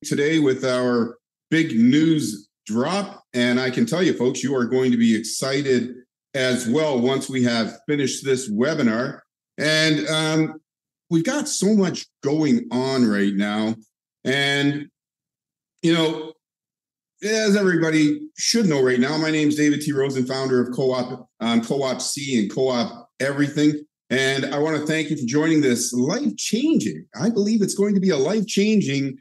today with our big news drop. And I can tell you, folks, you are going to be excited as well once we have finished this webinar. And we've got so much going on right now. And, you know, as everybody should know right now, my name is David T. Rosen, founder of Co-op C and Co-op Everything. And I want to thank you for joining this life-changing, I believe it's going to be a life-changing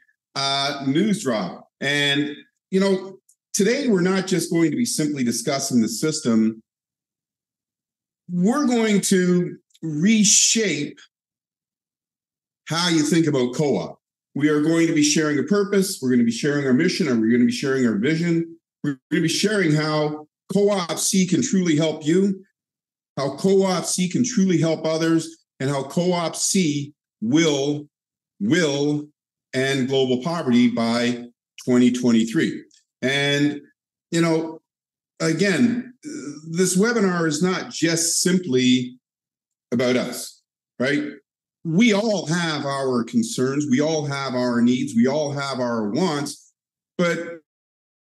news drop. And, you know, today we're not just going to be simply discussing the system. We're going to reshape how you think about co-op. We are going to be sharing a purpose. We're going to be sharing our mission, and we're going to be sharing our vision. We're going to be sharing how Co-op C can truly help you, how Co-op C can truly help others, and how Co-op C will end global poverty by 2023. And, you know, again, this webinar is not just simply about us, right? We all have our concerns. We all have our needs. We all have our wants. But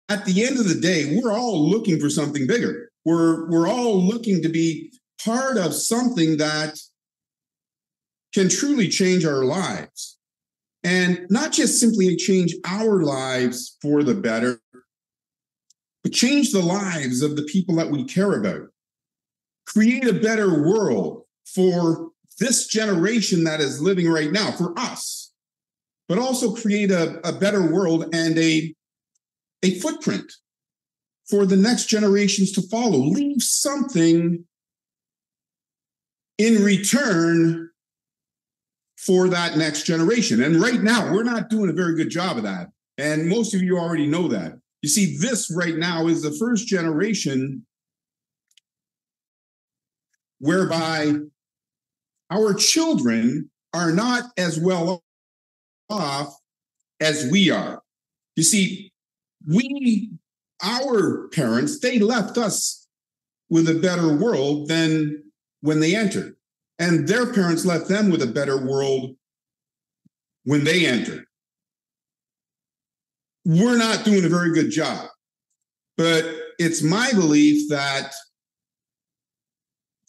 at the end of the day, we're all looking for something bigger. We're all looking to be part of something that can truly change our lives. And not just simply change our lives for the better, but change the lives of the people that we care about. Create a better world for this generation that is living right now, for us, but also create a better world and a footprint for the next generations to follow. Leave something in return for that next generation. And right now, we're not doing a very good job of that. And most of you already know that. You see, this right now is the first generation whereby our children are not as well off as we are. You see, our parents, they left us with a better world than when they entered. And their parents left them with a better world when they entered. We're not doing a very good job. But it's my belief that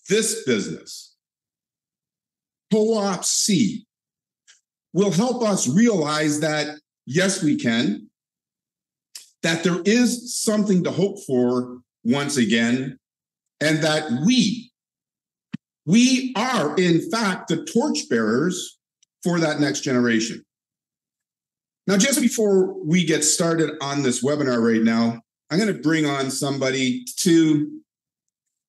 this business, Co-op C, will help us realize that, yes, we can, that there is something to hope for once again, and that we are, in fact, the torchbearers for that next generation. Now, just before we get started on this webinar right now, I'm going to bring on somebody to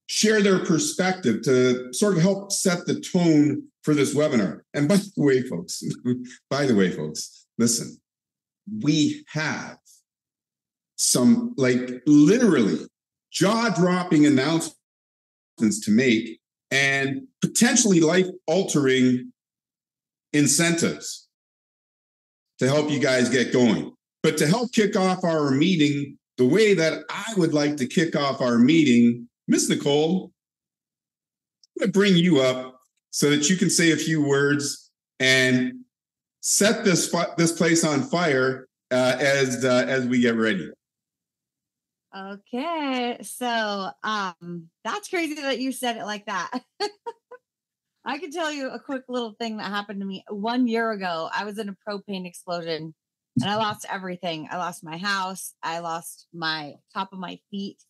share their perspective to sort of help set the tone for this webinar. And by the way, folks, listen, we have some literally jaw-dropping announcements to make and potentially life-altering incentives to help you guys get going. But to help kick off our meeting, the way that I would like to kick off our meeting, Miss Nicole, I'm going to bring you up so that you can say a few words and set this place on fire as we get ready. Okay, so that's crazy that you said it like that. I can tell you a quick little thing that happened to me 1 year ago. I was in a propane explosion and I lost everything. I lost my house. I lost my top of my feet.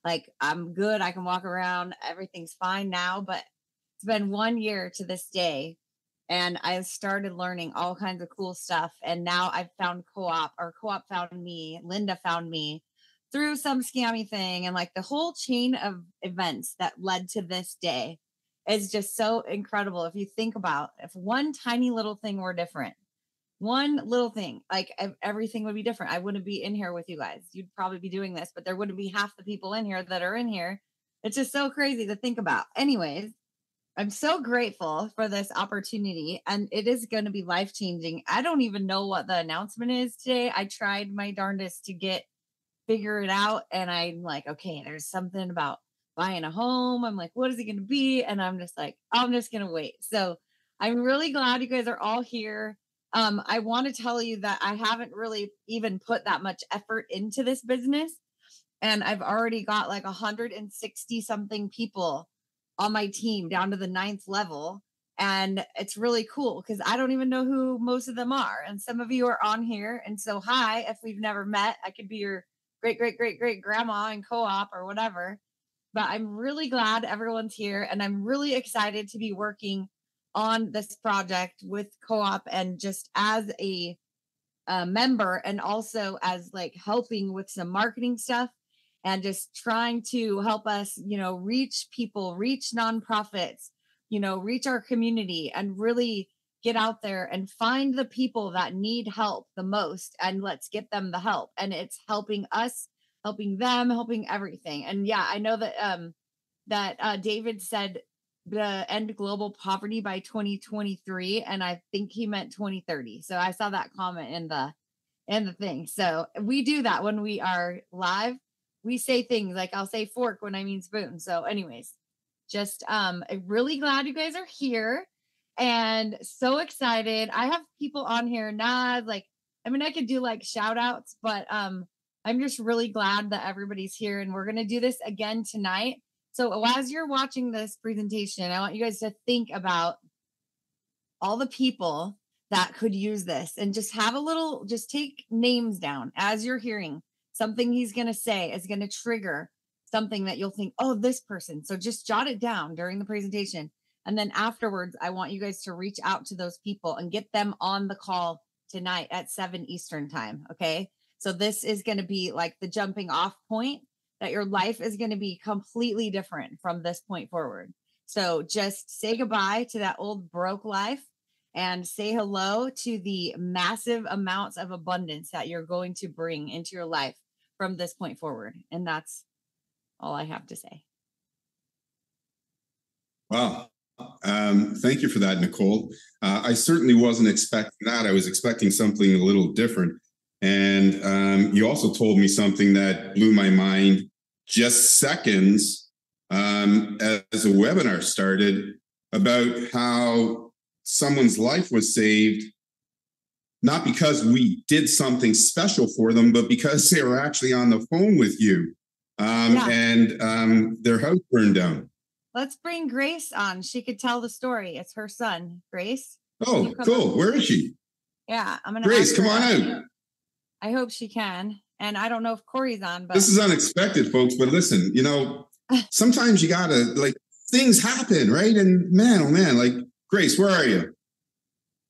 Like, I'm good. I can walk around. Everything's fine now, but it's been 1 year to this day. And I started learning all kinds of cool stuff. And now I've found Co-op, or Co-op found me. Linda found me through some scammy thing. And like the whole chain of events that led to this day is just so incredible. If you think about, if one tiny little thing were different, one little thing, like everything would be different. I wouldn't be in here with you guys. You'd probably be doing this, but there wouldn't be half the people in here that are in here. It's just so crazy to think about. Anyways, I'm so grateful for this opportunity, and it is going to be life-changing. I don't even know what the announcement is today. I tried my darndest to figure it out, and I'm like, okay, there's something about buying a home. I'm like, what is it going to be? And I'm just like, I'm just going to wait. So I'm really glad you guys are all here. I want to tell you that I haven't really even put that much effort into this business. And I've already got like 160 something people on my team down to the 9th level. And it's really cool because I don't even know who most of them are. And some of you are on here. And so, hi, if we've never met, I could be your great, great, great, great grandma in co op or whatever. But I'm really glad everyone's here. And I'm really excited to be working on this project with co op and just as a member, and also as like helping with some marketing stuff and just trying to help us, reach people, reach nonprofits, reach our community and really get out there and find the people that need help the most and let's get them the help. And it's helping us, helping them, helping everything. And yeah, I know that David said the end global poverty by 2023, and I think he meant 2030. So I saw that comment in the thing. So we do that when we are live. We say things like I'll say fork when I mean spoon. So anyways, just I'm really glad you guys are here and so excited. I have people on here now, like I could do like shout outs, but I'm just really glad that everybody's here and we're going to do this again tonight. So as you're watching this presentation, I want you guys to think about all the people that could use this and just just take names down as you're hearing something he's going to say is going to trigger something that you'll think, oh, this person. So just jot it down during the presentation. And then afterwards, I want you guys to reach out to those people and get them on the call tonight at 7 Eastern time. Okay. So this is going to be like the jumping off point that your life is going to be completely different from this point forward. So just say goodbye to that old broke life and say hello to the massive amounts of abundance that you're going to bring into your life from this point forward. And that's all I have to say. Wow. Thank you for that, Nicole. I certainly wasn't expecting that. I was expecting something a little different. And you also told me something that blew my mind just seconds as a webinar started about how someone's life was saved, not because we did something special for them, but because they were actually on the phone with you and their house burned down. Let's bring Grace on. She could tell the story. It's her son, Grace. Oh, cool. On? Where is she? Yeah, I'm going to Grace, come on out. I hope she can. And I don't know if Corey's on, but this is unexpected, folks. But listen, sometimes you gotta things happen, right? And man, oh man, Grace, where are you?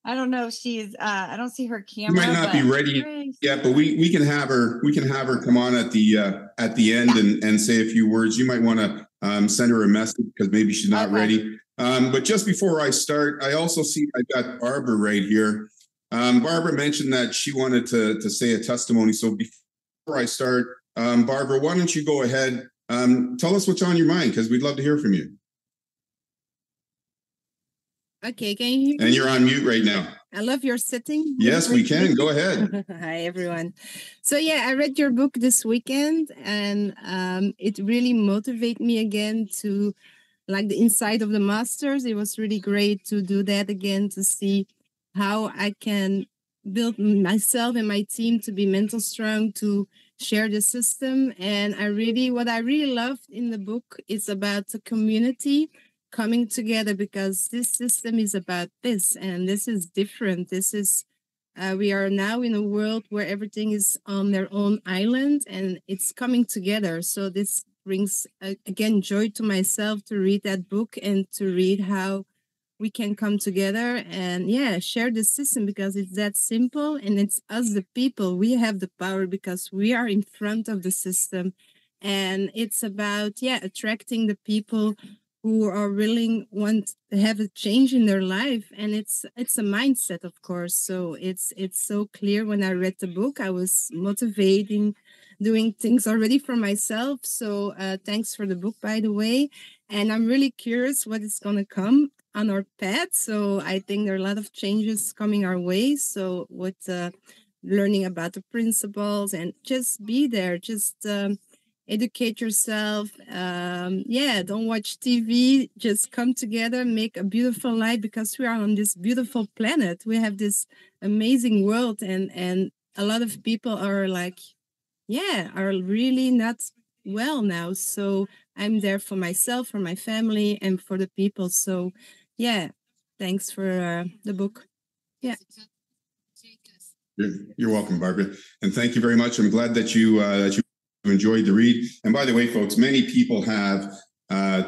I don't know if she's. I don't see her camera. You might not be ready yet, but we can have her. We can have her come on at the end and say a few words. You might want to send her a message because maybe she's not ready. But just before I start, I also see I've got Barbara right here. Barbara mentioned that she wanted to say a testimony. So before I start, Barbara, why don't you go ahead? Tell us what's on your mind because we'd love to hear from you. Okay, can you hear me? And you're on mute right now. I love your setting. Yes, we can. Go ahead. Hi, everyone. So yeah, I read your book this weekend and it really motivated me again to like the inside of the masters. It was really great to do that again, to see how I can build myself and my team to be mental strong, to share the system. And what I really loved in the book is about the community coming together, because this system is about this, and this is different. This is we are now in a world where everything is on their own island and it's coming together. So this brings again joy to myself to read that book and to read how we can come together and share the system, because it's that simple, and it's us the people. We have the power because we are in front of the system, and it's about attracting the people who are want to have a change in their life. And it's a mindset, of course. So it's so clear. When I read the book, I was motivating, doing things already for myself. So thanks for the book, by the way. And I'm really curious what is going to come on our path. So I think there are a lot of changes coming our way. So with learning about the principles and just be there, just educate yourself. Don't watch TV. Just come together, make a beautiful life, because we are on this beautiful planet. We have this amazing world, and a lot of people are like, are really not well now. So I'm there for myself, for my family, and for the people. So thanks for the book. Yeah. You're welcome, Barbara, and thank you very much. I'm glad that you enjoyed the read. And by the way, folks, many people have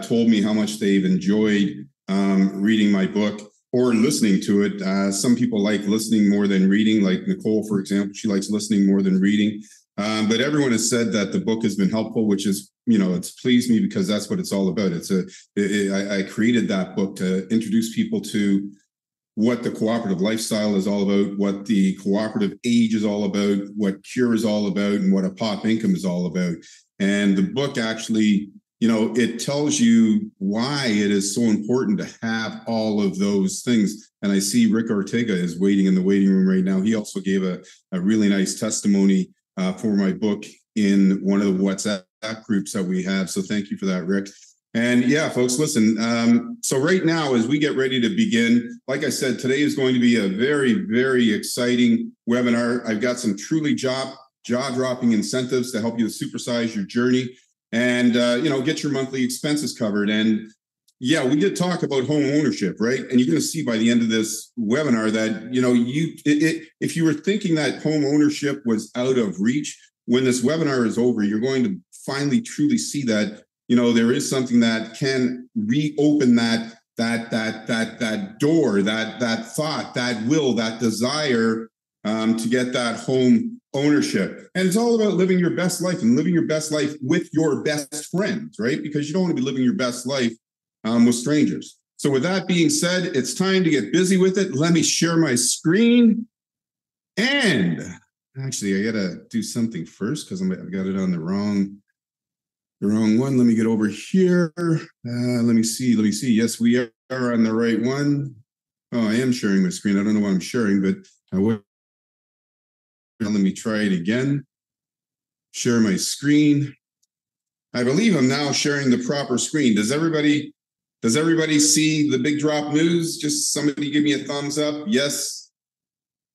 told me how much they've enjoyed reading my book or listening to it. Some people like listening more than reading, like Nicole, for example. She likes listening more than reading. But everyone has said that the book has been helpful, which is, it's pleased me, because that's what it's all about. I created that book to introduce people to what the cooperative lifestyle is all about, what the cooperative age is all about, what CURE is all about, and what a POP income is all about. And the book actually, it tells you why it is so important to have all of those things. And I see Rick Ortega is waiting in the waiting room right now. He also gave a really nice testimony for my book in one of the WhatsApp groups that we have. So thank you for that, Rick. And folks, listen. So right now, as we get ready to begin, like I said, today is going to be a very, very exciting webinar. I've got some truly jaw-dropping incentives to help you to supersize your journey and, get your monthly expenses covered. And we did talk about home ownership, right? And you're going to see by the end of this webinar that, if you were thinking that home ownership was out of reach, when this webinar is over, you're going to finally truly see that there is something that can reopen that door, that thought, that will, that desire to get that home ownership. And it's all about living your best life and living your best life with your best friends, right? Because you don't want to be living your best life with strangers. So with that being said, it's time to get busy with it. Let me share my screen. And actually, I got to do something first because I've got it on the wrong one. Let me get over here. Let me see. Yes, we are on the right one. Oh, I am sharing my screen. I don't know what I'm sharing, but I will. Let me try it again. Share my screen. I believe I'm now sharing the proper screen. Does everybody see the big drop news? Just somebody give me a thumbs up. Yes.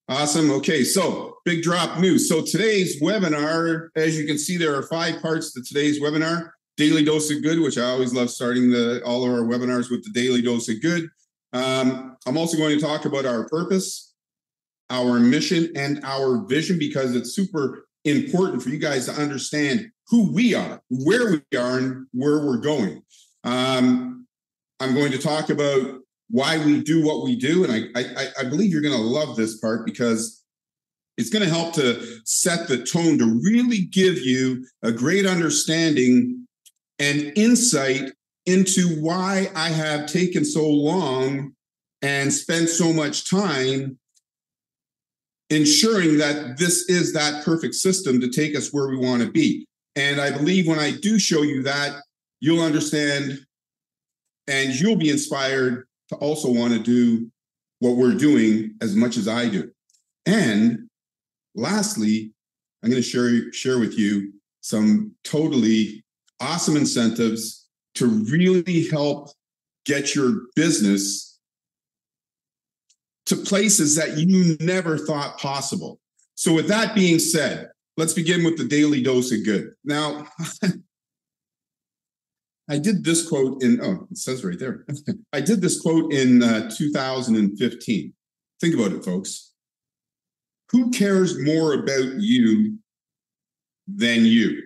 Awesome. Okay, so big drop news. So today's webinar, as you can see, there are 5 parts to today's webinar. Daily dose of good, which I always love starting all of our webinars with the daily dose of good. I'm also going to talk about our purpose, our mission, and our vision, because it's super important for you guys to understand who we are, where we are, and where we're going. I'm going to talk about why we do what we do. And I believe you're going to love this part, because it's going to help to set the tone to really give you a great understanding and insight into why I have taken so long and spent so much time ensuring that this is that perfect system to take us where we want to be. And I believe when I do show you that, you'll understand and you'll be inspired to also want to do what we're doing as much as I do. And lastly, I'm going to share with you some totally awesome incentives to really help get your business to places that you never thought possible. So with that being said, let's begin with the daily dose of good. Now, I did this quote it says right there. I did this quote in 2015. Think about it, folks. Who cares more about you than you?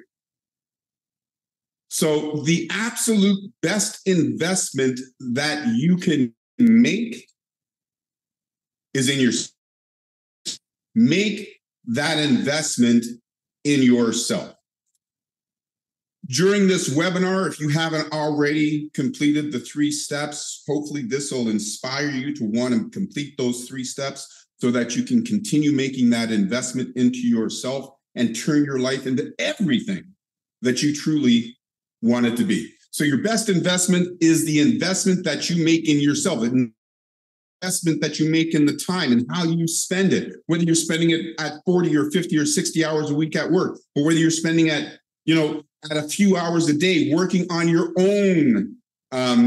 So the absolute best investment that you can make is in yourself. Make that investment in yourself. During this webinar, if you haven't already completed the 3 steps, hopefully this will inspire you to want to complete those 3 steps so that you can continue making that investment into yourself and turn your life into everything that you truly want it to be. So your best investment is the investment that you make in yourself, the investment that you make in the time and how you spend it, whether you're spending it at 40 or 50 or 60 hours a week at work, or whether you're spending at at a few hours a day working on your own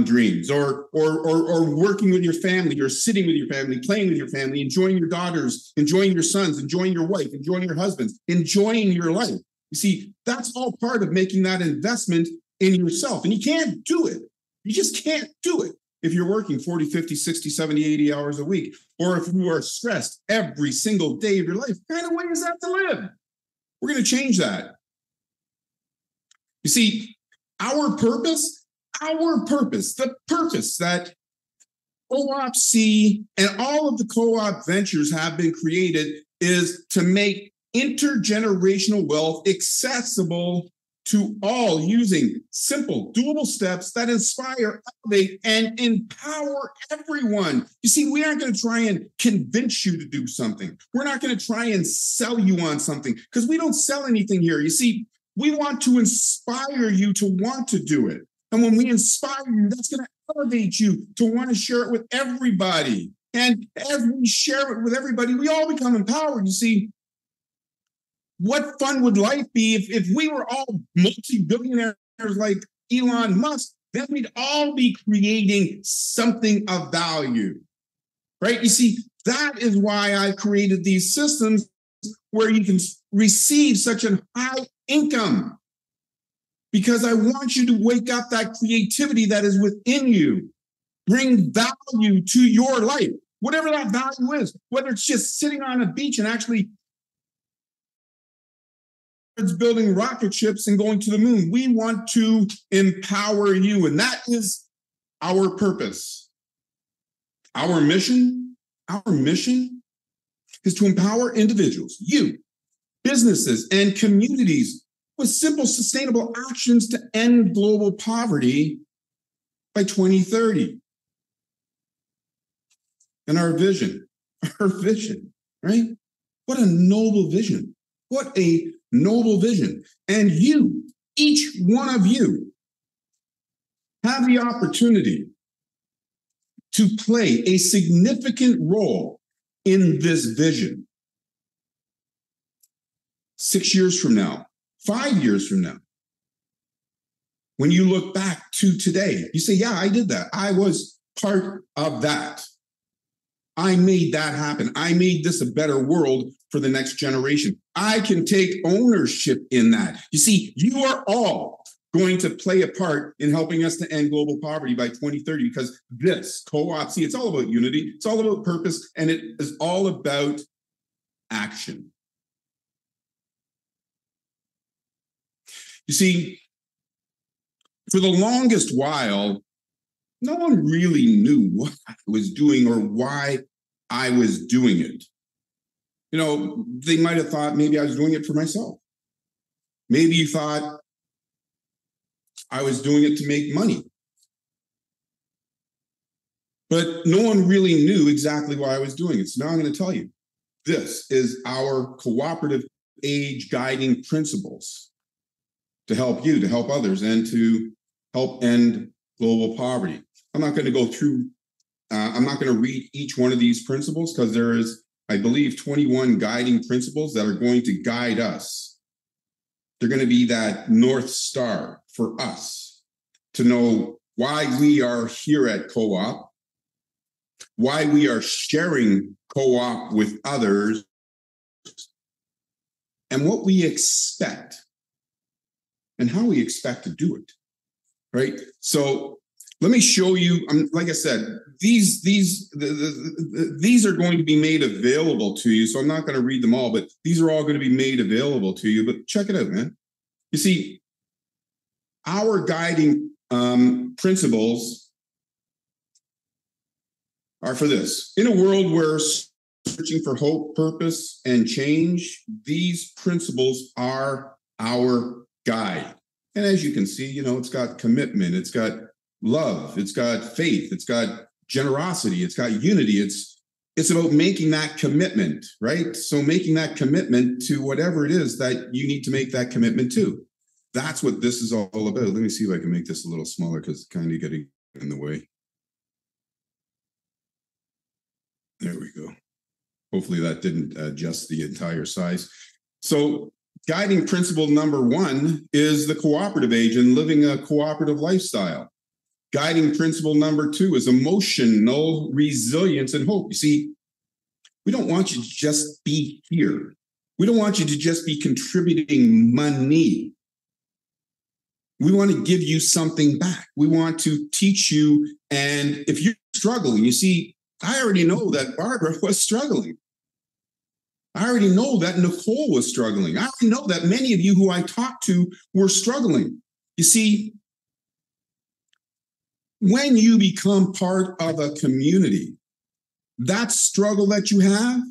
dreams, or working with your family, or sitting with your family, playing with your family, enjoying your daughters, enjoying your sons, enjoying your wife, enjoying your husbands, enjoying your life. You see, that's all part of making that investment in yourself. And you can't do it. You just can't do it if you're working 40, 50, 60, 70, 80 hours a week, or if you are stressed every single day of your life. What kind of way is that to live? We're going to change that. You see, our purpose, the purpose that Co-op C and all of the co-op ventures have been created is to make intergenerational wealth accessible to all using simple, doable steps that inspire, elevate, and empower everyone. You see, we aren't going to try and convince you to do something. We're not going to try and sell you on something, because we don't sell anything here. You see, we want to inspire you to want to do it. And when we inspire you, that's going to elevate you to want to share it with everybody. And as we share it with everybody, we all become empowered. You see, what fun would life be if we were all multi-billionaires like Elon Musk? Then we'd all be creating something of value, right? You see, that is why I created these systems where you can receive such a high income, because I want you to wake up that creativity that is within you, bring value to your life, whatever that value is, whether it's just sitting on a beach and actually building rocket ships and going to the moon. We want to empower you, and that is our purpose. Our mission is to empower individuals, you, businesses, and communities with simple, sustainable actions to end global poverty by 2030. And our vision, right? What a noble vision. What a noble vision. And you, each one of you, have the opportunity to play a significant role in this vision. 6 years from now, 5 years from now, when you look back to today, you say, yeah, I did that. I was part of that. I made that happen. I made this a better world for the next generation. I can take ownership in that. You see, you are all going to play a part in helping us to end global poverty by 2030, because this co-op, see, it's all about unity. It's all about purpose, and it is all about action. You see, for the longest while, no one really knew what I was doing or why I was doing it. You know, they might have thought maybe I was doing it for myself. Maybe you thought I was doing it to make money. But no one really knew exactly why I was doing it. So now I'm going to tell you. This is our cooperative age guiding principles to help you, to help others, and to help end global poverty. I'm not going to go through, I'm not going to read each one of these principles, because there is, I believe, 21 guiding principles that are going to guide us. They're going to be that North Star for us to know why we are here at Co-op, why we are sharing Co-op with others, and what we expect and how we expect to do it, right? So let me show you, like I said, these are going to be made available to you. So I'm not going to read them all, but these are all going to be made available to you. But check it out, man. You see, our guiding principles are for this. In a world where searching for hope, purpose, and change, these principles are our guide. And as you can see, you know, it's got commitment, it's got love, it's got faith, it's got generosity, it's got unity. It's about making that commitment, right? So making that commitment to whatever it is that you need to make that commitment to. That's what this is all about. Let me see if I can make this a little smaller, because it's kind of getting in the way. There we go. Hopefully that didn't adjust the entire size. So guiding principle number 1 is the cooperative age and living a cooperative lifestyle. Guiding principle number 2 is emotional resilience and hope. You see, we don't want you to just be here. We don't want you to just be contributing money. We want to give you something back. We want to teach you. And if you're struggling, you see, I already know that Barbara was struggling. I already know that Nicole was struggling. I already know that many of you who I talked to were struggling. You see, when you become part of a community, that struggle that you have,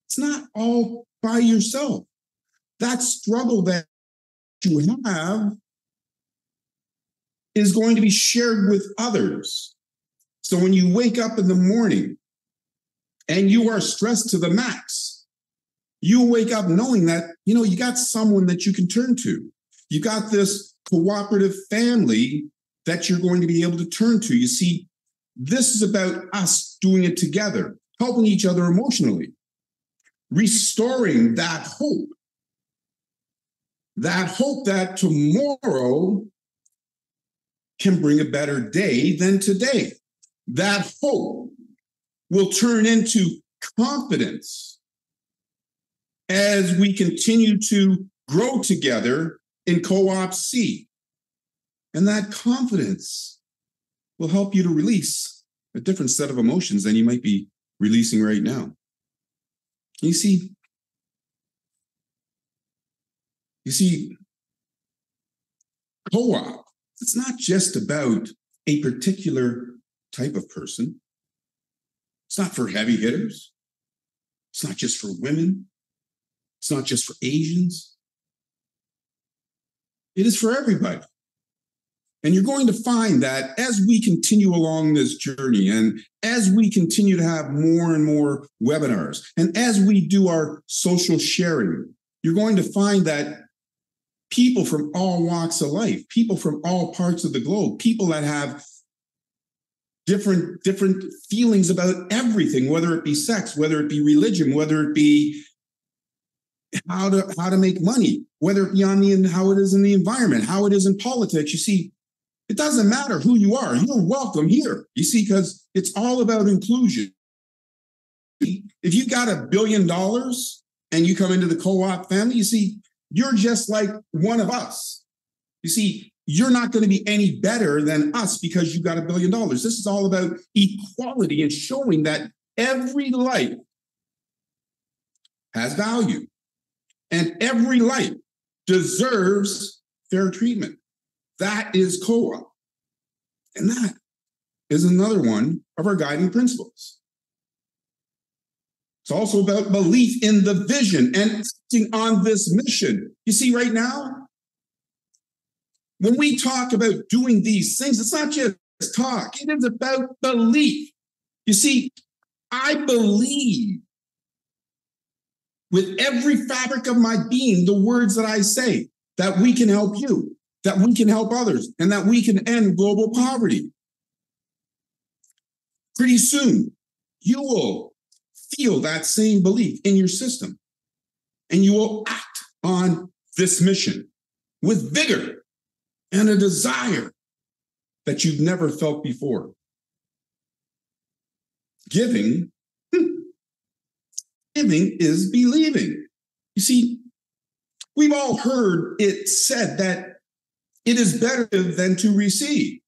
it's not all by yourself. That struggle that you have is going to be shared with others. So when you wake up in the morning and you are stressed to the max, you wake up knowing that, you got someone that you can turn to. You got this cooperative family that you're going to be able to turn to. You see, this is about us doing it together, helping each other emotionally, restoring that hope that tomorrow can bring a better day than today. That hope will turn into confidence as we continue to grow together in Co-op C. And that confidence will help you to release a different set of emotions than you might be releasing right now. You see, co-op, it's not just about a particular type of person. It's not for heavy hitters. It's not just for women. It's not just for Asians. It is for everybody. And you're going to find that as we continue along this journey and as we continue to have more and more webinars and as we do our social sharing, you're going to find that people from all walks of life, people from all parts of the globe, people that have different feelings about everything, whether it be sex, whether it be religion, whether it be how to make money, whether it be how it is in the environment, how it is in politics. You see, it doesn't matter who you are. You're welcome here. You see, because it's all about inclusion. If you got $1 billion and you come into the co-op family, you see, you're just like one of us. You see, you're not going to be any better than us because you got $1 billion. This is all about equality and showing that every life has value and every life deserves fair treatment. That is co-op. And that is another one of our guiding principles. It's also about belief in the vision and acting on this mission. You see, right now, when we talk about doing these things, it's not just talk. It is about belief. You see, I believe with every fabric of my being the words that I say, that we can help you, that we can help others, and that we can end global poverty. Pretty soon, you will feel that same belief in your system, and you will act on this mission with vigor and a desire that you've never felt before. Giving is believing. You see, we've all heard it said that it is better than to receive.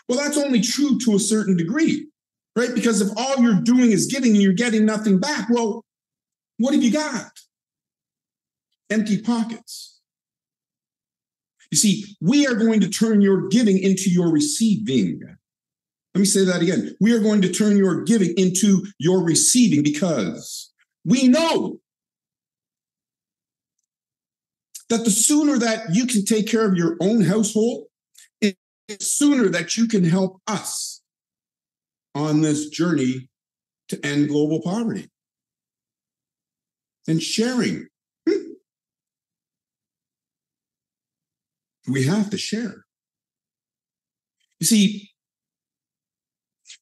Well, that's only true to a certain degree, right? Because if all you're doing is giving and you're getting nothing back, well, what have you got? Empty pockets. You see, we are going to turn your giving into your receiving. Let me say that again. We are going to turn your giving into your receiving because we know that the sooner that you can take care of your own household, the sooner that you can help us on this journey to end global poverty. And sharing. We have to share. You see,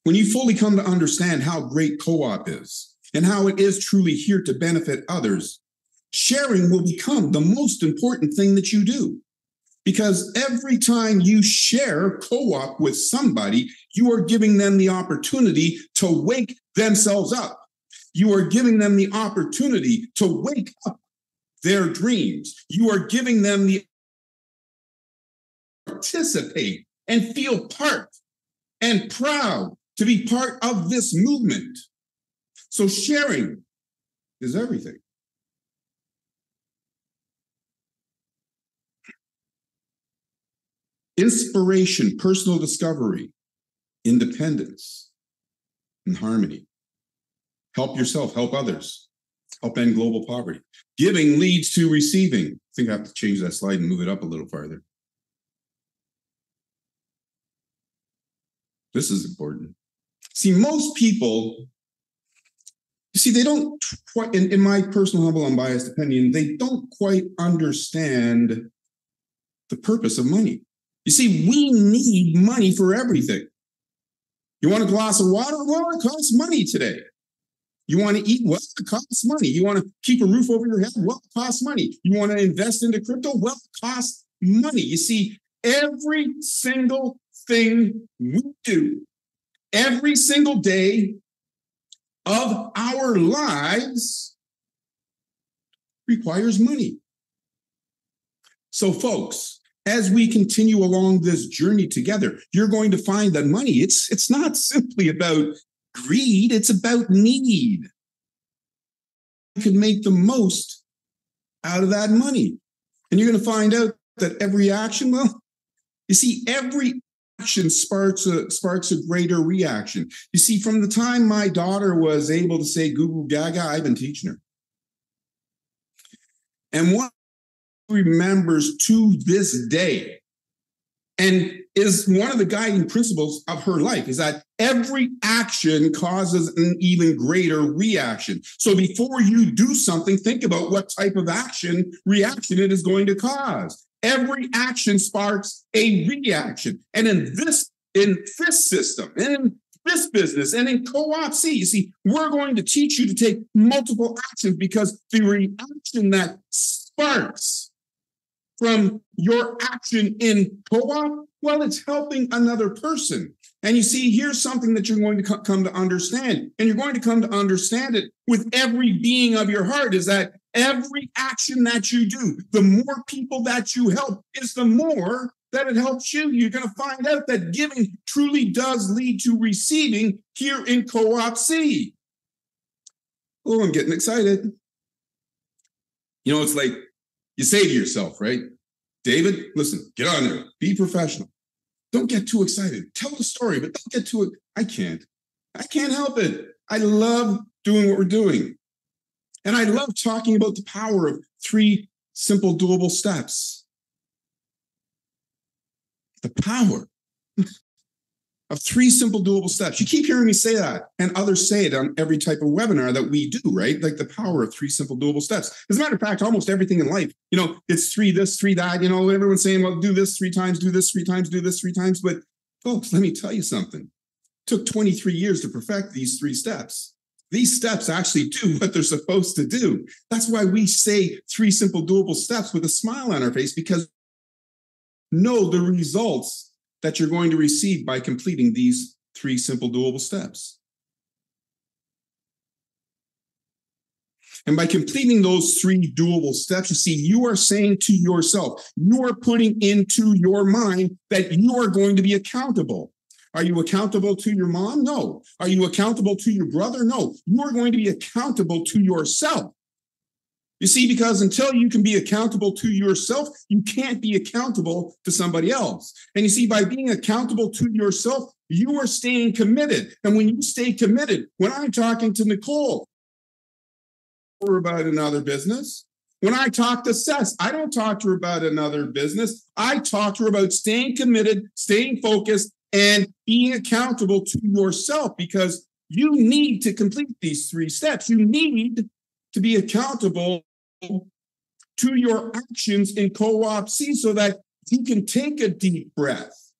when you fully come to understand how great co-op is and how it is truly here to benefit others, sharing will become the most important thing that you do. Because every time you share co-op with somebody, you are giving them the opportunity to wake themselves up. You are giving them the opportunity to wake up their dreams. You are giving them the participate and feel part and proud to be part of this movement. So sharing is everything. Inspiration, personal discovery, independence, and harmony. Help yourself, help others, help end global poverty. Giving leads to receiving. I think I have to change that slide and move it up a little farther. This is important. See, most people, you see, they don't quite, in my personal, humble, unbiased opinion, they don't quite understand the purpose of money. You see, we need money for everything. You want a glass of water? Well, it costs money today. You want to eat? Well, it costs money. You want to keep a roof over your head? Well, it costs money. You want to invest into crypto? Well, it costs money. You see, every single thing we do, every single day of our lives requires money. So, folks, as we continue along this journey together, you're going to find that money, it's not simply about greed, it's about need. You can make the most out of that money. And you're going to find out that every action, well, you see, every action sparks a greater reaction. You see, from the time my daughter was able to say goo goo gaga, I've been teaching her. And what remembers to this day and is one of the guiding principles of her life is that every action causes an even greater reaction. So before you do something, think about what type of reaction it is going to cause. Every action sparks a reaction. And in this system, and in this business, and in Co-op C, you see, we're going to teach you to take multiple actions because the reaction that sparks from your action in co-op, well, it's helping another person. And you see, here's something that you're going to come to understand. And you're going to come to understand it with every being of your heart is that every action that you do, the more people that you help is the more that it helps you. You're going to find out that giving truly does lead to receiving here in Co-op C. Oh, I'm getting excited. You know, it's like, you say to yourself, right? David, listen, get on there. Be professional. Don't get too excited. Tell the story, but don't get too. I can't help it. I love doing what we're doing. And I love talking about the power of 3 simple, doable steps. The power of 3 simple, doable steps. You keep hearing me say that, and others say it on every type of webinar that we do, right? Like the power of 3 simple, doable steps. As a matter of fact, almost everything in life, you know, it's 3 this, 3 that, you know, everyone's saying, well, do this 3 times, do this 3 times, do this 3 times. But folks, let me tell you something. It took 23 years to perfect these 3 steps. These steps actually do what they're supposed to do. That's why we say 3 simple, doable steps with a smile on our face, because know the results that you're going to receive by completing these 3 simple, doable steps. And by completing those 3 doable steps, you see, you are saying to yourself, you are putting into your mind that you are going to be accountable. Are you accountable to your mom? No. Are you accountable to your brother? No. You are going to be accountable to yourself. You see, because until you can be accountable to yourself, you can't be accountable to somebody else. And you see, by being accountable to yourself, you are staying committed. And when you stay committed, when I'm talking to Nicole about another business, when I talk to Seth, I don't talk to her about another business. I talk to her about staying committed, staying focused, and being accountable to yourself, because you need to complete these 3 steps. You need to be accountable to your actions in Co-op C so that you can take a deep breath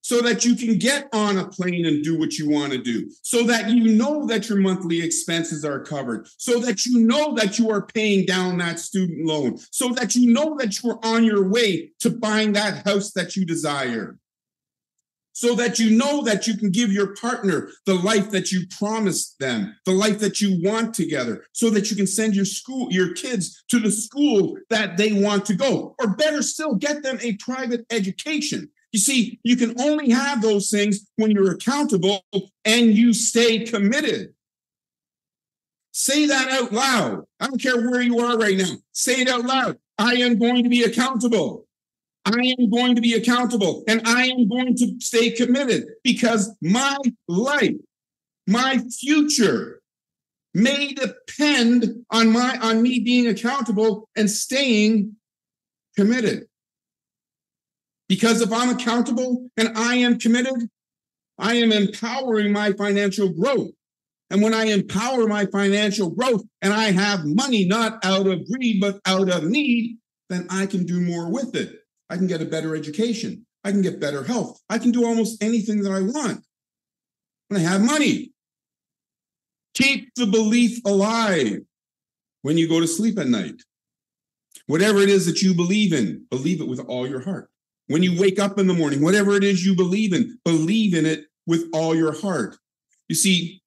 so that you can get on a plane and do what you want to do, so that you know that your monthly expenses are covered, so that you know that you are paying down that student loan, so that you know that you are on your way to buying that house that you desire, so that you know that you can give your partner the life that you promised them, the life that you want together, so that you can send your kids to the school that they want to go, or better still, get them a private education. You see, you can only have those things when you're accountable and you stay committed. Say that out loud. I don't care where you are right now. Say it out loud. I am going to be accountable. I am going to be accountable, and I am going to stay committed, because my life, my future may depend on me being accountable and staying committed. Because if I'm accountable and I am committed, I am empowering my financial growth. And when I empower my financial growth and I have money not out of greed, but out of need, then I can do more with it. I can get a better education. I can get better health. I can do almost anything that I want when I have money. Keep the belief alive when you go to sleep at night. Whatever it is that you believe in, believe it with all your heart. When you wake up in the morning, whatever it is you believe in it with all your heart. You see,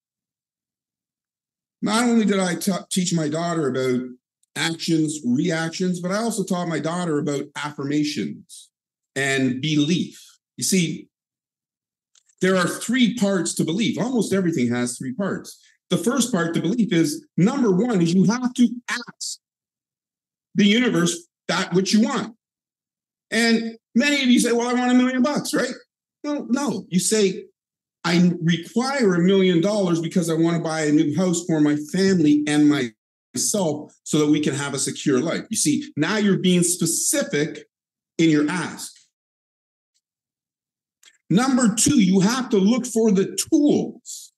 not only did I teach my daughter about actions, reactions, but I also taught my daughter about affirmations and belief. You see, there are 3 parts to belief. Almost everything has 3 parts. The first part to belief is, number 1, is you have to ask the universe that which you want. And many of you say, well, I want $1 million, right? No. You say, I require $1 million because I want to buy a new house for my family and myself so that we can have a secure life. You see, now you're being specific in your ask. Number 2, you have to look for the tools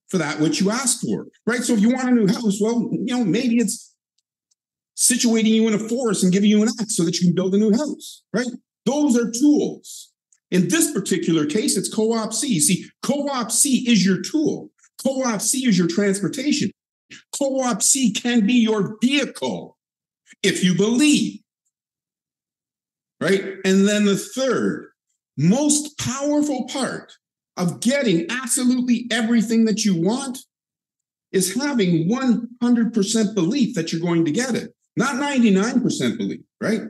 for that which you ask for, right? So if you want a new house, well, maybe it's situating you in a forest and giving you an axe so that you can build a new house, right? Those are tools. In this particular case, it's Co-op C. You see, Co-op C is your tool. Co-op C is your transportation. Co-op C can be your vehicle if you believe, right? And then the third, most powerful part of getting absolutely everything that you want is having 100% belief that you're going to get it, not 99% belief, right?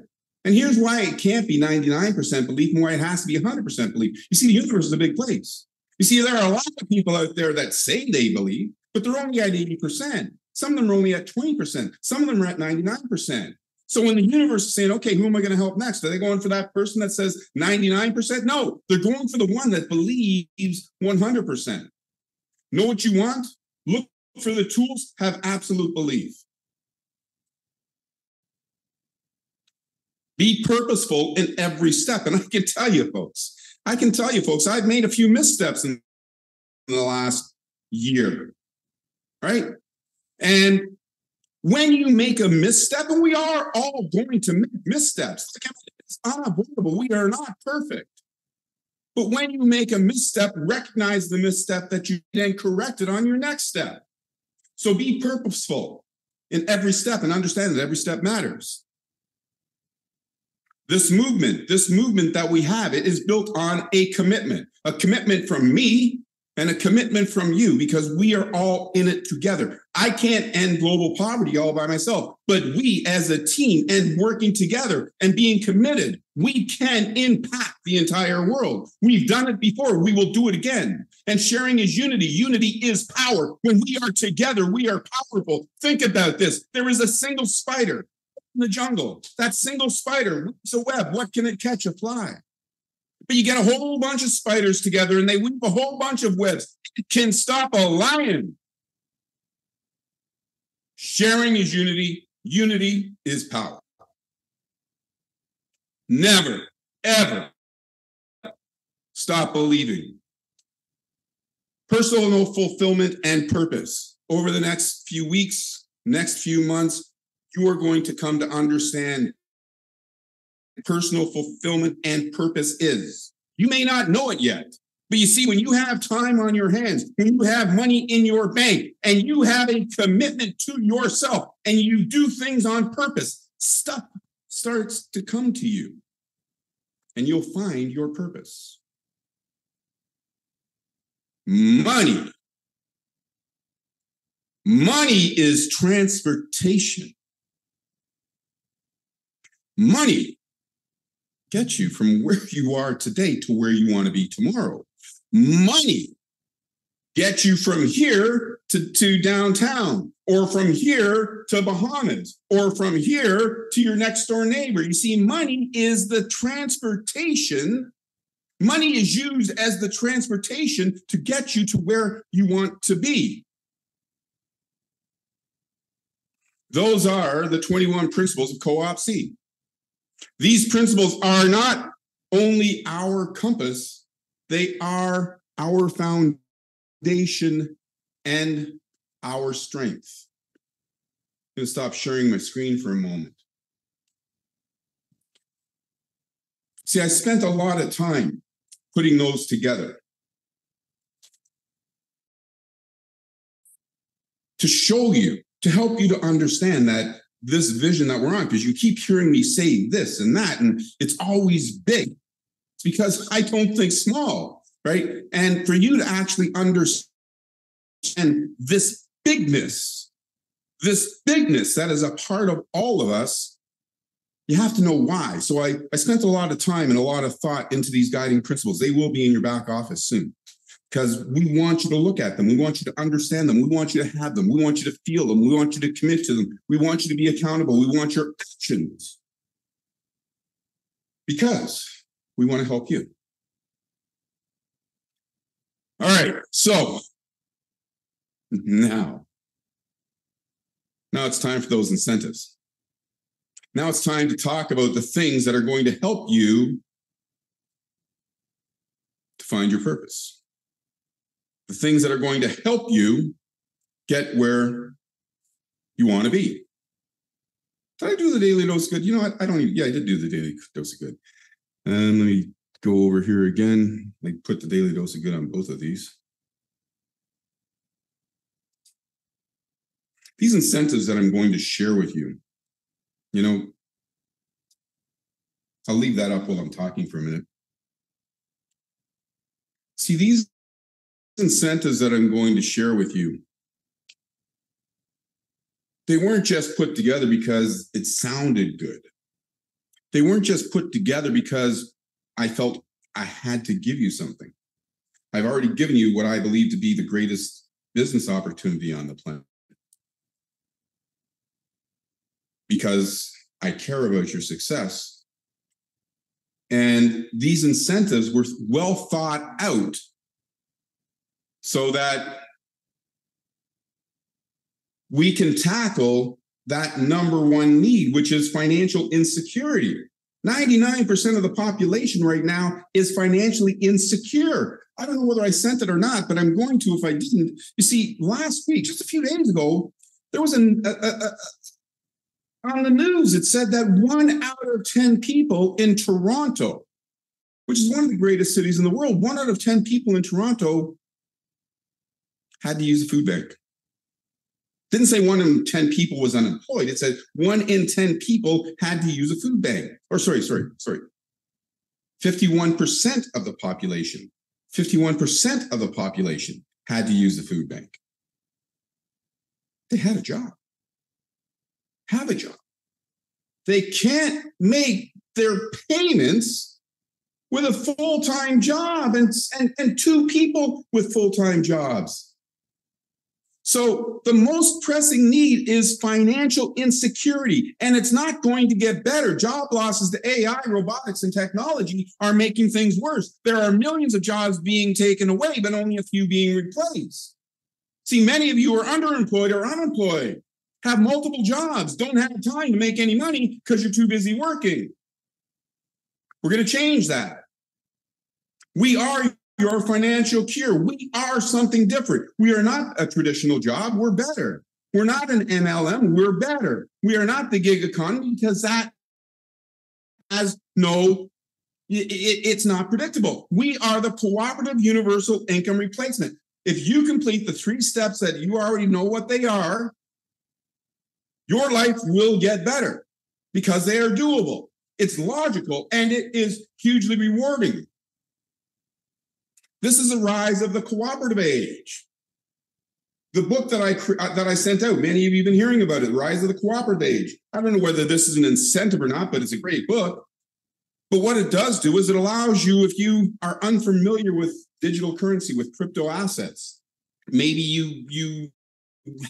And here's why it can't be 99% belief and why it has to be 100% belief. You see, the universe is a big place. You see, there are a lot of people out there that say they believe, but they're only at 80%. Some of them are only at 20%. Some of them are at 99%. So when the universe is saying, okay, who am I going to help next? Are they going for that person that says 99%? No, they're going for the one that believes 100%. Know what you want? Look for the tools, have absolute belief. Be purposeful in every step. And I can tell you, folks, I've made a few missteps in the last year, right? And when you make a misstep, and we are all going to make missteps, it's unavoidable. We are not perfect. But when you make a misstep, recognize the misstep that you then corrected on your next step. So be purposeful in every step and understand that every step matters. This movement that we have, it is built on a commitment from me and a commitment from you, because we are all in it together. I can't end global poverty all by myself, but we as a team and working together and being committed, we can impact the entire world. We've done it before. We will do it again. And sharing is unity. Unity is power. When we are together, we are powerful. Think about this. There is a single spider in the jungle. That single spider weaves a web. What can it catch? A fly. But you get a whole bunch of spiders together and they weave a whole bunch of webs. It can stop a lion. Sharing is unity. Unity is power. Never, ever stop believing. Personal fulfillment and purpose. Over the next few weeks, next few months, you are going to come to understand personal fulfillment and purpose is. You may not know it yet. But you see, when you have time on your hands, when you have money in your bank, and you have a commitment to yourself, and you do things on purpose, stuff starts to come to you, and you'll find your purpose. Money. Money is transportation. Money gets you from where you are today to where you want to be tomorrow. Money gets you from here to downtown, or from here to Bahamas, or from here to your next door neighbor. You see, money is the transportation. Money is used as the transportation to get you to where you want to be. Those are the 21 principles of Co-op C. These principles are not only our compass, they are our foundation and our strength. I'm going to stop sharing my screen for a moment. See, I spent a lot of time putting those together to show you, to help you to understand that this vision that we're on, because you keep hearing me say this and that, and it's always big. It's because I don't think small, right? And for you to actually understand this bigness that is a part of all of us, you have to know why. So I spent a lot of time and a lot of thought into these guiding principles. They will be in your back office soon, because we want you to look at them. We want you to understand them. We want you to have them. We want you to feel them. We want you to commit to them. We want you to be accountable. We want your actions, because we want to help you. All right. So now it's time for those incentives. Now it's time to talk about the things that are going to help you to find your purpose. The things that are going to help you get where you want to be. Did I do the daily dose of good? You know what? I did do the daily dose of good. And let me go over here again. Like, put the daily dose of good on both of these. These incentives that I'm going to share with you, I'll leave that up while I'm talking for a minute. See, these incentives that I'm going to share with you, they weren't just put together because it sounded good. They weren't just put together because I felt I had to give you something. I've already given you what I believe to be the greatest business opportunity on the planet, because I care about your success. And these incentives were well thought out so that we can tackle that number one need, which is financial insecurity. 99% of the population right now is financially insecure. I don't know whether I sent it or not, but I'm going to if I didn't. You see, last week, just a few days ago, there was on the news, it said that 1 out of 10 people in Toronto, which is one of the greatest cities in the world, 1 out of 10 people in Toronto had to use a food bank. Didn't say 1 in 10 people was unemployed. It said 1 in 10 people had to use a food bank. Or sorry. 51% of the population. 51% of the population had to use the food bank. They had a job. Have a job. They can't make their payments with a full-time job and 2 people with full-time jobs. So the most pressing need is financial insecurity, and it's not going to get better. Job losses to AI, robotics, and technology are making things worse. There are millions of jobs being taken away, but only a few being replaced. See, many of you are underemployed or unemployed, have multiple jobs, don't have time to make any money because you're too busy working. We're going to change that. We are your financial cure. We are something different. We are not a traditional job. We're better. We're not an MLM. We're better. We are not the gig economy, because that has no It's not predictable. We are the cooperative universal income replacement. If you complete the 3 steps that you already know what they are, your life will get better because they are doable. It's logical and it is hugely rewarding. This is the rise of the cooperative age. The book that I sent out, many of you have been hearing about it, Rise of the Cooperative Age. I don't know whether this is an incentive or not, but it's a great book. But what it does do is it allows you, if you are unfamiliar with digital currency, with crypto assets, maybe you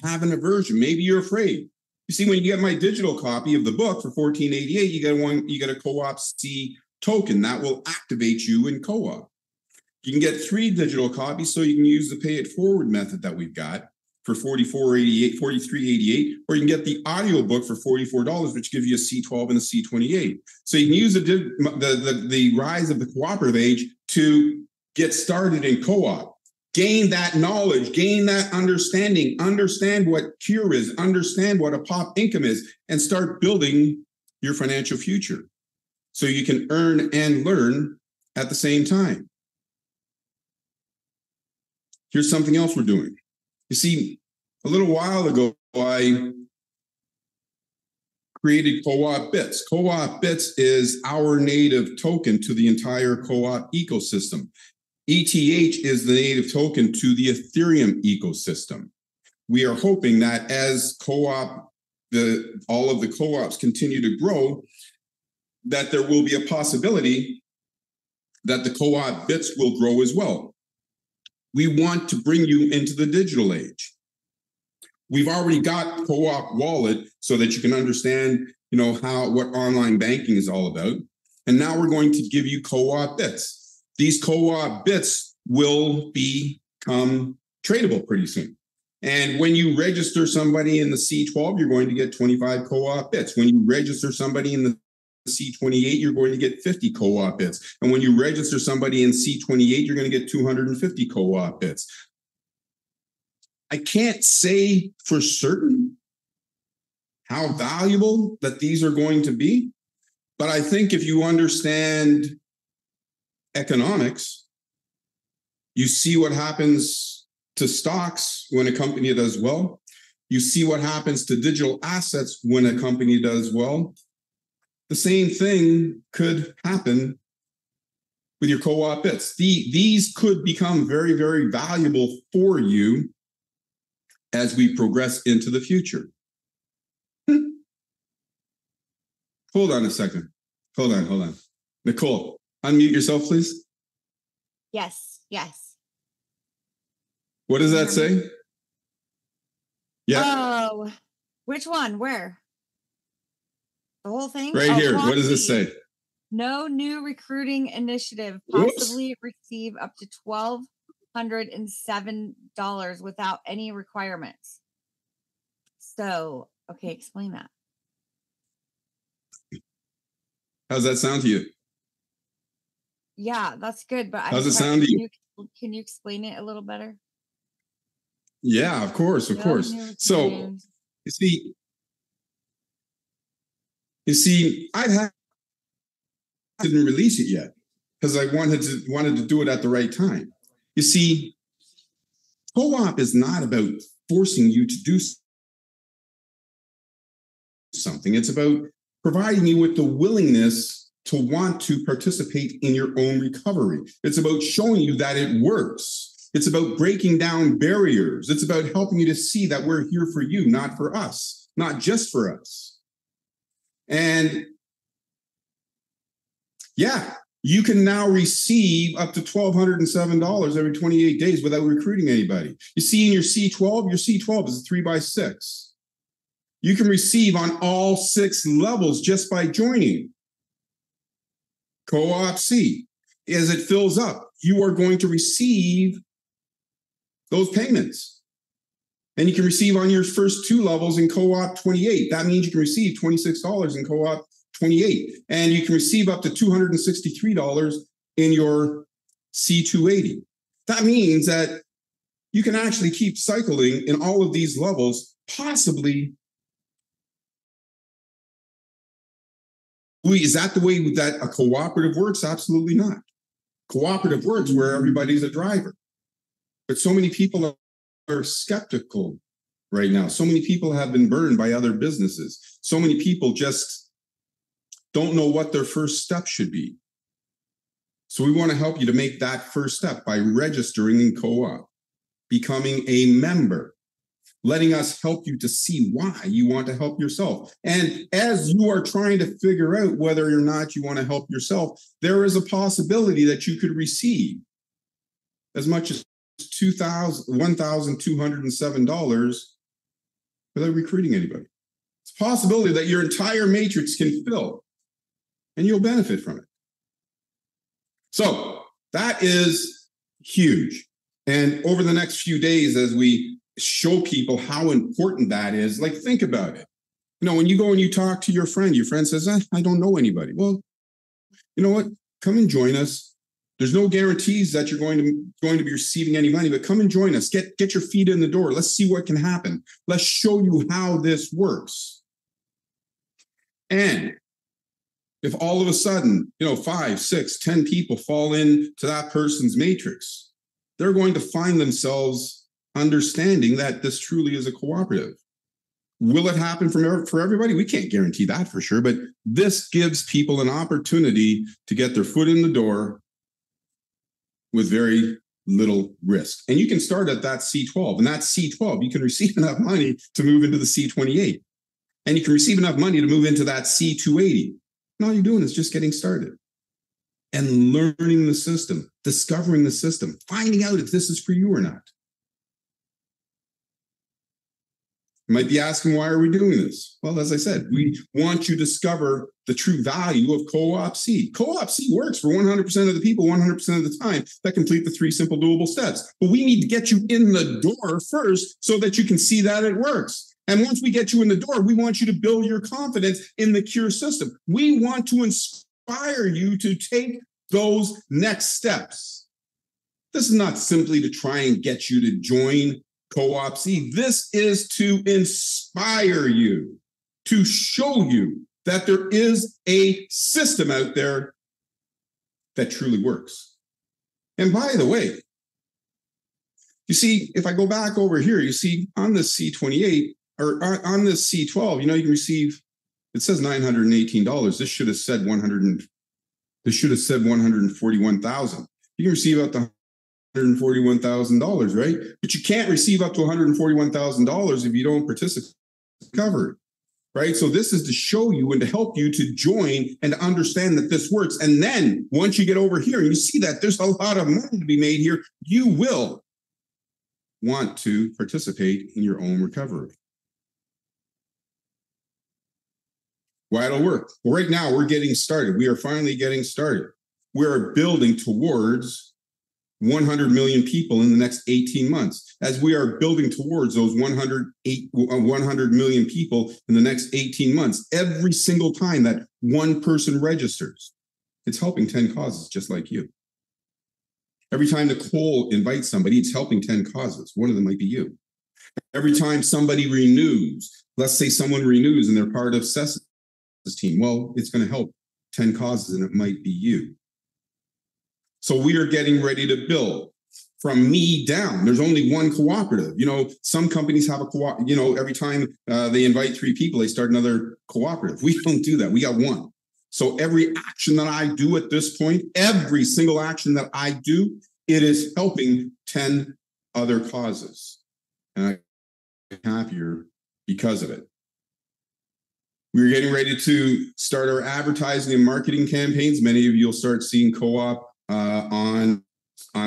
have an aversion, maybe you're afraid. You see, when you get my digital copy of the book for $14.88, you get a Co-op C token that will activate you in Co-op. You can get 3 digital copies, so you can use the pay it forward method that we've got for $43.88, or you can get the audio book for $44, which gives you a C12 and a C28. So you can use the rise of the cooperative age to get started in co-op, gain that knowledge, gain that understanding, understand what CURE is, understand what a POP income is, and start building your financial future so you can earn and learn at the same time. Here's something else we're doing. You see, a little while ago, I created Co-op Bits. Co-op Bits is our native token to the entire co-op ecosystem. ETH is the native token to the Ethereum ecosystem. We are hoping that as all of the co-ops continue to grow, that there will be a possibility that the Co-op Bits will grow as well. We want to bring you into the digital age. We've already got Co-op Wallet so that you can understand, what online banking is all about. And now we're going to give you Co-op Bits. These Co-op Bits will become tradable pretty soon. And when you register somebody in the C12, you're going to get 25 Co-op Bits. When you register somebody in the C28, you're going to get 50 Co-op Bits. And when you register somebody in C28, you're going to get 250 Co-op Bits. I can't say for certain how valuable that these are going to be, but I think if you understand economics, you see what happens to stocks when a company does well. You see what happens to digital assets when a company does well. The same thing could happen with your Co-op Bits. These could become very, very valuable for you as we progress into the future. Hold on a second. Hold on. Nicole, unmute yourself, please. Yes. What does that say? Yeah. Oh, which one? Where? The whole thing? Right here. What does this say? No new recruiting initiative. Possibly receive up to $1,207 without any requirements. So, okay, explain that. How's that sound to you? Yeah, that's good. But how's it sound to you? Can you explain it a little better? Yeah, of course. So, you see, I didn't release it yet because I wanted to do it at the right time. You see, co-op is not about forcing you to do something. It's about providing you with the willingness to want to participate in your own recovery. It's about showing you that it works. It's about breaking down barriers. It's about helping you to see that we're here for you, not for us, not just for us. And yeah, you can now receive up to $1,207 every 28 days without recruiting anybody. You see in your C12 is a 3x6. You can receive on all 6 levels just by joining. Co-op C, as it fills up, you are going to receive those payments. And you can receive on your first 2 levels in Co-op 28. That means you can receive $26 in Co-op 28. And you can receive up to $263 in your C280. That means that you can actually keep cycling in all of these levels, possibly Is that the way that a cooperative works? Absolutely not. Cooperative works where everybody's a driver. But so many people are skeptical right now. So many people have been burned by other businesses. So many people just don't know what their first step should be. So we want to help you to make that first step by registering in co-op, becoming a member, letting us help you to see why you want to help yourself. And as you are trying to figure out whether or not you want to help yourself, there is a possibility that you could receive as much as $1,207 without recruiting anybody. It's a possibility that your entire matrix can fill and you'll benefit from it. So that is huge. And over the next few days, as we show people how important that is, like, think about it. You know, when you go and you talk to your friend says, I don't know anybody. Well, you know what? Come and join us. There's no guarantees that you're going to be receiving any money, but come and join us. Get your feet in the door. Let's see what can happen. Let's show you how this works. And if all of a sudden, 5, 6, 10 people fall into that person's matrix, they're going to find themselves understanding that this truly is a cooperative. Will it happen for everybody? We can't guarantee that for sure, but this gives people an opportunity to get their foot in the door with very little risk. And you can start at that C12, and that C12, you can receive enough money to move into the C28. And you can receive enough money to move into that C280. And all you're doing is just getting started and learning the system, discovering the system, finding out if this is for you or not. You might be asking, why are we doing this? Well, as I said, we want you to discover the true value of Co-op C. Co-op C works for 100% of the people, 100% of the time that complete the 3 simple doable steps. But we need to get you in the door first so that you can see that it works. And once we get you in the door, we want you to build your confidence in the CURE system. We want to inspire you to take those next steps. This is not simply to try and get you to join Co-op C. This is to inspire you, to show you that there is a system out there that truly works. And by the way, you see, if I go back over here, you see on the C28 or on this C12, you can receive, it says $918. This should have said $141,000. You can receive up to $141,000, right? But you can't receive up to $141,000 if you don't participate covered, right? So this is to show you and to help you to join and to understand that this works. And then once you get over here and you see that there's a lot of money to be made here, you will want to participate in your own recovery. Why it'll work? Well, right now we're getting started. We are finally getting started. We are building towards 100 million people in the next 18 months. As we are building towards those 100 million people in the next 18 months, every single time that one person registers, it's helping 10 causes just like you. Every time Nicole invites somebody, it's helping 10 causes. One of them might be you. Every time somebody renews, let's say someone renews and they're part of Cessa's team, well, it's going to help 10 causes and it might be you. So we are getting ready to build from me down. There's only one cooperative. Some companies have a every time they invite 3 people, they start another cooperative. We don't do that. We got one. So every action that I do at this point, every single action that I do, it is helping 10 other causes. And I'm happier because of it. We're getting ready to start our advertising and marketing campaigns. Many of you will start seeing Co-op on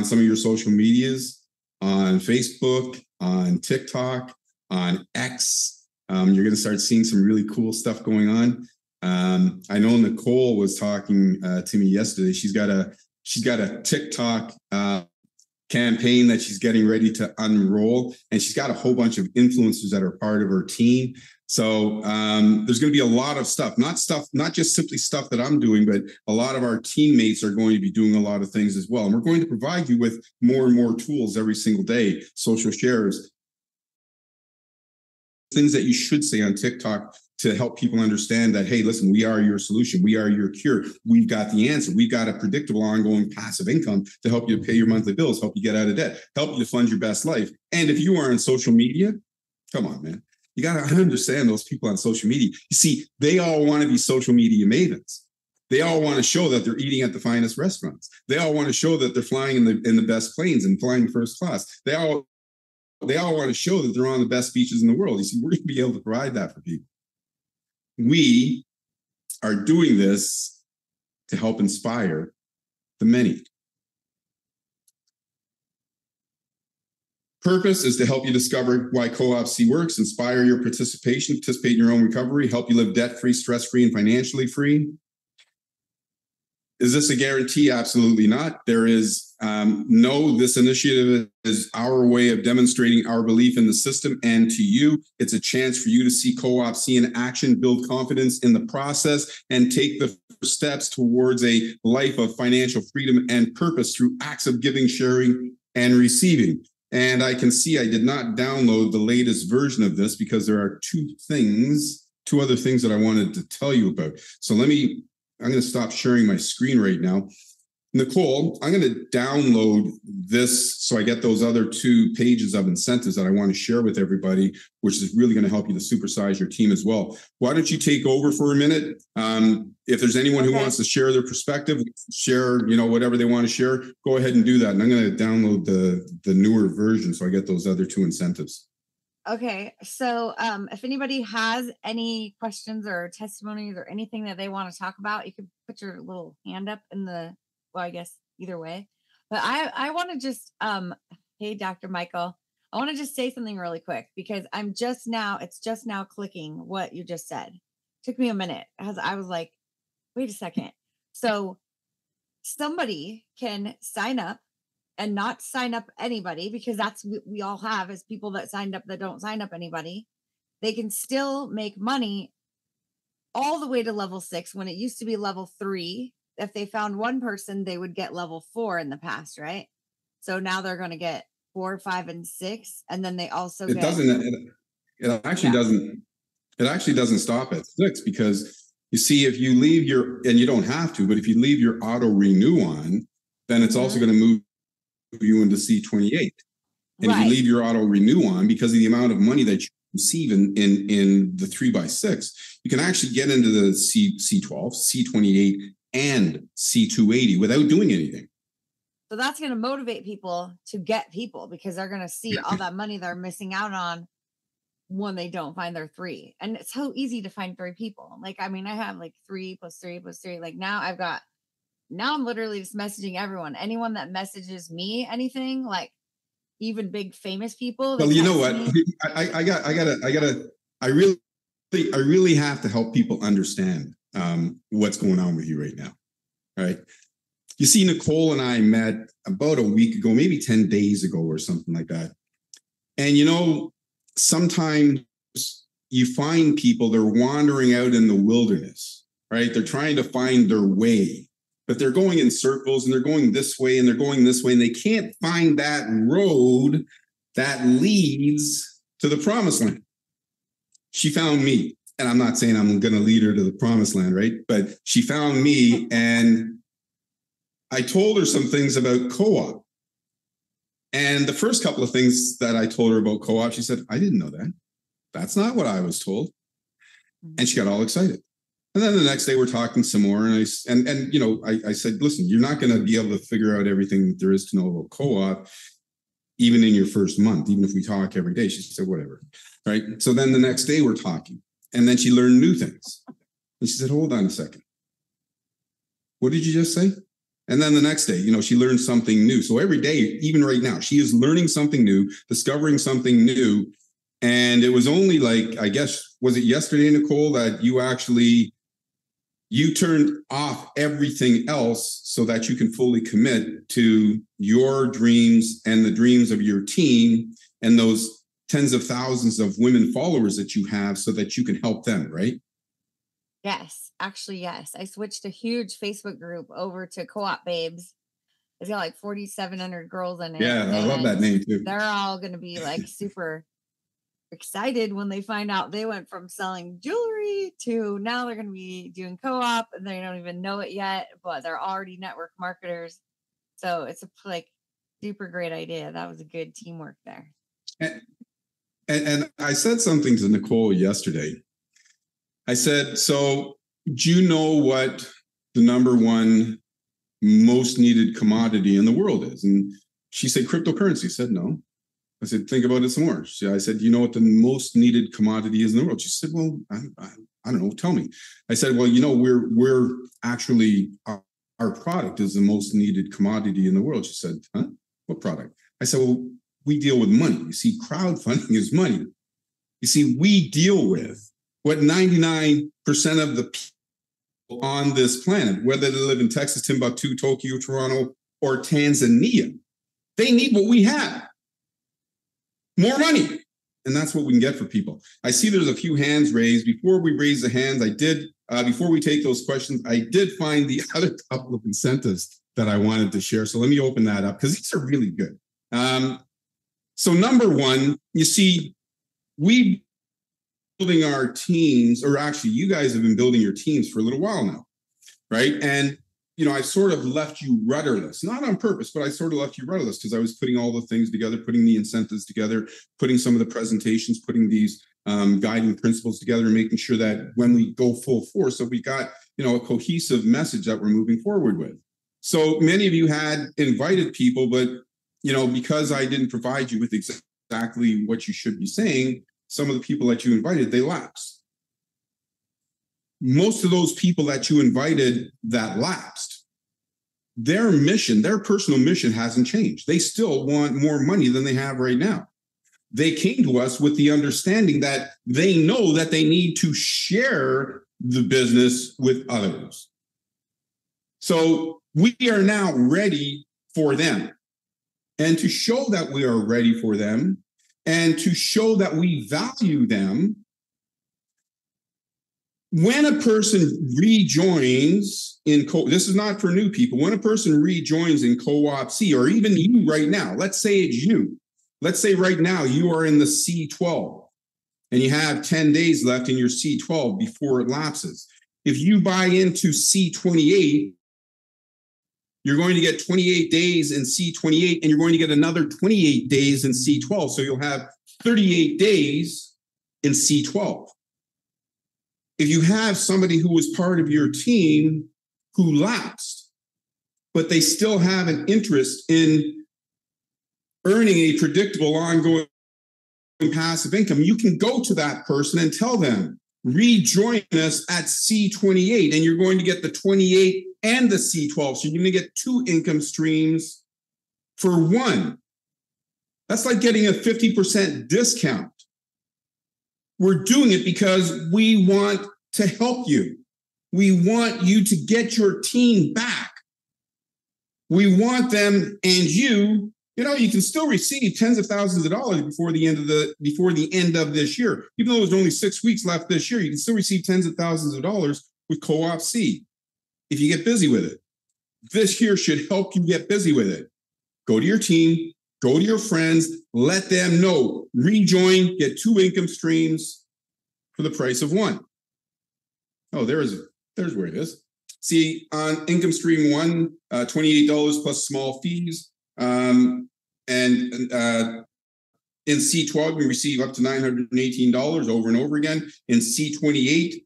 some of your social medias, on Facebook, on TikTok, on X. You're going to start seeing some really cool stuff going on. I know Nicole was talking to me yesterday. She's got a TikTok campaign that she's getting ready to unroll, and she's got a whole bunch of influencers that are part of her team. So there's going to be a lot of stuff, not just simply stuff that I'm doing, but a lot of our teammates are going to be doing a lot of things as well. And we're going to provide you with more and more tools every single day, social shares, things that you should say on TikTok to help people understand that, hey, listen, we are your solution. We are your cure. We've got the answer. We've got a predictable, ongoing passive income to help you to pay your monthly bills, help you get out of debt, help you to fund your best life. And if you are on social media, come on, man. You got to understand those people on social media. You see, they all want to be social media mavens. They all want to show that they're eating at the finest restaurants. They all want to show that they're flying in the best planes and flying first class. They all want to show that they're on the best beaches in the world. You see, we're going to be able to provide that for people. We are doing this to help inspire the many. Purpose is to help you discover why Co-op C works, inspire your participation, participate in your own recovery, help you live debt-free, stress-free, and financially free. Is this a guarantee? Absolutely not. There is this initiative is our way of demonstrating our belief in the system and to you. It's a chance for you to see Co-op C in action, build confidence in the process, and take the first steps towards a life of financial freedom and purpose through acts of giving, sharing, and receiving. And I can see I did not download the latest version of this because there are two other things that I wanted to tell you about. So I'm going to stop sharing my screen right now. Nicole, I'm going to download this so I get those other 2 pages of incentives that I want to share with everybody, which is really going to help you to supersize your team as well. Why don't you take over for a minute? If there's anyone who wants to share their perspective, share, whatever they want to share, go ahead and do that. And I'm going to download the newer version so I get those other 2 incentives. Okay, so if anybody has any questions or testimonies or anything that they want to talk about, you can put your little hand up I guess either way. But I want to just, hey, Dr. Michael, I want to just say something really quick because it's just now clicking what you just said. Took me a minute because I was like, wait a second. So somebody can sign up and not sign up anybody, because that's what we all have as people that signed up that don't sign up anybody. They can still make money all the way to level 6 when it used to be level 3. If they found one person, they would get level 4 in the past, right? So now they're going to get 4, 5, and 6, and then they also it actually doesn't stop at 6, because you see, if you leave and you don't have to, but if you leave your auto renew on, then it's also going to move you into C28. And if you leave your auto renew on, because of the amount of money that you receive in the 3x6, you can actually get into the C12, C28, and C280 without doing anything. So that's going to motivate people to get people, because they're going to see all that money they're missing out on when they don't find their 3. And it's so easy to find 3 people. Like, I mean, I have like 3 plus 3 plus 3. Like now I'm literally just messaging everyone. Anyone that messages me anything, like even big famous people. Well, you know what? I really have to help people understand what's going on with you right now. Right? You see, Nicole and I met about a week ago, maybe 10 days ago or something like that. And sometimes you find people, they're wandering out in the wilderness, right? They're trying to find their way. But they're going in circles, and they're going this way, and they're going this way, and they can't find that road that leads to the promised land. She found me, and I'm not saying I'm going to lead her to the promised land, right? But she found me, and I told her some things about Co-op. And the first couple of things that I told her about Co-op, she said, I didn't know that. That's not what I was told. And she got all excited. And then the next day we're talking some more, and I said, listen, you're not going to be able to figure out everything that there is to know about Co-op, even in your first month, even if we talk every day. She said, whatever. Right. So then the next day we're talking, and then she learned new things. And she said, hold on a second. What did you just say? And then the next day, she learned something new. So every day, even right now, she is learning something new, discovering something new. And it was only like, I guess, was it yesterday, Nicole, that you turned off everything else so that you can fully commit to your dreams and the dreams of your team and those tens of thousands of women followers that you have, so that you can help them, right? Yes, actually, yes. I switched a huge Facebook group over to Co-op Babes. It's got like 4,700 girls in it. Yeah, I love that name too. They're all going to be like super excited when they find out they went from selling jewelry to now they're going to be doing co-op, and they don't even know it yet, but they're already network marketers. So it's a like super great idea. That was a good teamwork there. And I said something to Nicole yesterday. I said, so do you know what the number one most needed commodity in the world is? And she said, cryptocurrency. I said, no. I said, think about it some more. I said, you know what the most needed commodity is in the world? She said, well, I don't know. Tell me. I said, well, you know, we're actually, our product is the most needed commodity in the world. She said, huh? What product? I said, well, we deal with money. You see, crowdfunding is money. You see, we deal with what 99% of the people on this planet, whether they live in Texas, Timbuktu, Tokyo, Toronto, or Tanzania, they need what we have. More money. And that's what we can get for people. I see there's a few hands raised. Before we raise the hands, before we take those questions, I did find the other couple of incentives that I wanted to share. So let me open that up because these are really good. So number one, you see, we building our teams, or actually you guys have been building your teams for a little while now, right? And you know, I sort of left you rudderless, not on purpose, but I sort of left you rudderless because I was putting all the things together, putting the incentives together, putting some of the presentations, putting these guiding principles together, and making sure that when we go full force, that we got, you know, a cohesive message that we're moving forward with. So many of you had invited people, but, you know, because I didn't provide you with exactly what you should be saying, some of the people that you invited, they lapsed. Most of those people that you invited that lapsed, their mission, their personal mission hasn't changed. They still want more money than they have right now. They came to us with the understanding that they know that they need to share the business with others. So we are now ready for them. And to show that we are ready for them and to show that we value them, when a person rejoins in this is not for new people. When a person rejoins in Co-op C, or even you right now, let's say it's you. Let's say right now you are in the C12 and you have 10 days left in your C12 before it lapses. If you buy into C28, you're going to get 28 days in C28 and you're going to get another 28 days in C12. So you'll have 38 days in C12. If you have somebody who was part of your team who lapsed, but they still have an interest in earning a predictable, ongoing passive income, you can go to that person and tell them, rejoin us at C28, and you're going to get the 28 and the C12. So you're going to get two income streams for one. That's like getting a 50% discount. We're doing it because we want to help you. We want you to get your team back. We want them and you know, you can still receive tens of thousands of dollars before the end of this year. Even though there's only 6 weeks left this year, you can still receive tens of thousands of dollars with Co-op C if you get busy with it. This here should help you get busy with it. Go to your team, go to your friends, let them know. Rejoin, get two income streams for the price of one. Oh, there's where it is. See, on income stream one, $28 plus small fees. And in C12, we receive up to $918 over and over again. In C28,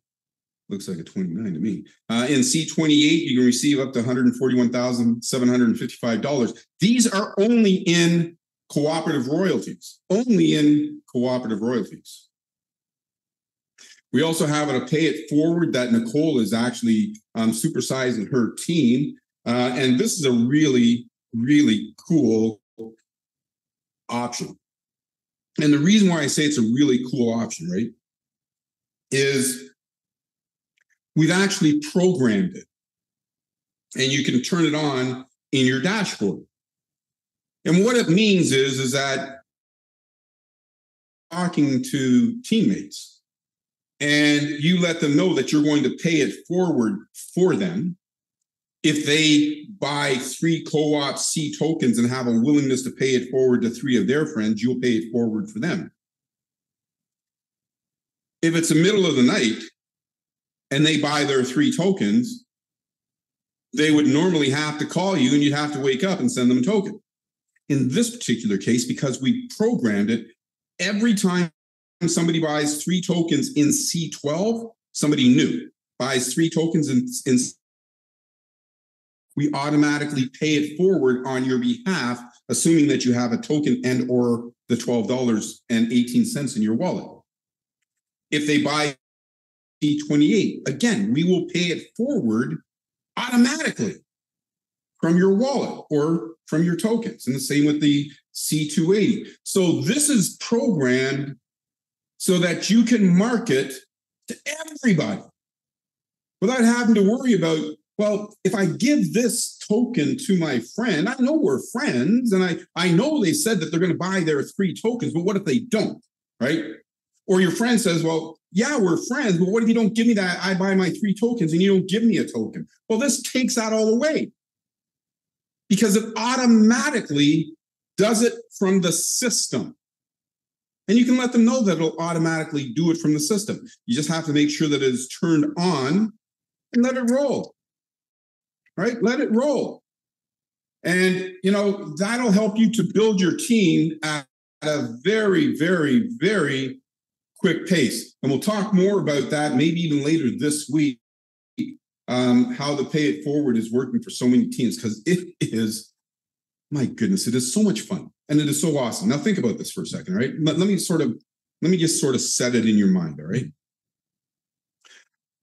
looks like a 29 to me. In C28, you can receive up to $141,755. These are only in cooperative royalties. Only in cooperative royalties. We also have a pay it forward that Nicole is actually supersizing her team. And this is a really, really cool option. And the reason why I say it's a really cool option, right, is we've actually programmed it. And you can turn it on in your dashboard. And what it means is that talking to teammates, and you let them know that you're going to pay it forward for them. If they buy 3 Co-op C tokens and have a willingness to pay it forward to 3 of their friends, you'll pay it forward for them. if it's the middle of the night and they buy their 3 tokens, they would normally have to call you and you'd have to wake up and send them a token. In this particular case, because we programmed it, every time somebody buys 3 tokens in C12, somebody new buys 3 tokens in we automatically pay it forward on your behalf, assuming that you have a token and or the $12.18 in your wallet. If they buy C28, again, we will pay it forward automatically from your wallet or from your tokens. And the same with the C280. So this is programmed so that you can market to everybody without having to worry about, well, if I give this token to my friend, I know we're friends and I know they said that they're going to buy their 3 tokens, but what if they don't, right? Or your friend says, well, yeah, we're friends, but what if you don't give me that? I buy my 3 tokens and you don't give me a token. Well, this takes that all away because it automatically does it from the system. And you can let them know that it'll automatically do it from the system. You just have to make sure that it is turned on and let it roll, right? Let it roll. And, that'll help you to build your team at a very, very, very quick pace. And we'll talk more about that maybe even later this week, how the pay it forward is working for so many teams, because it is, my goodness, it is so much fun. And it is so awesome. Now think about this for a second, right? Let me just sort of set it in your mind, all right?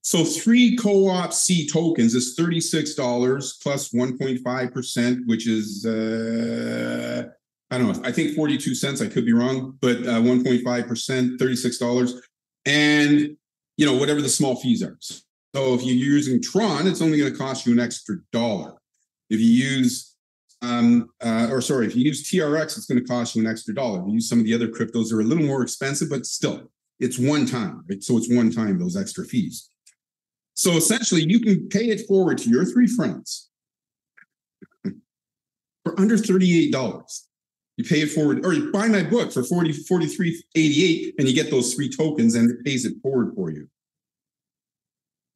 So 3 co-op C tokens is $36 plus 1.5%, which is, I don't know, I think 42 cents. I could be wrong, but 1.5%, $36. And, whatever the small fees are. So if you're using Tron, it's only going to cost you an extra $1. If you use if you use TRX, it's going to cost you an extra $1. If you use some of the other cryptos, they're a little more expensive, but still, it's one time, right? So it's one time, those extra fees. So essentially, you can pay it forward to your 3 friends for under $38. You pay it forward, or you buy my book for $43.88, and you get those 3 tokens, and it pays it forward for you.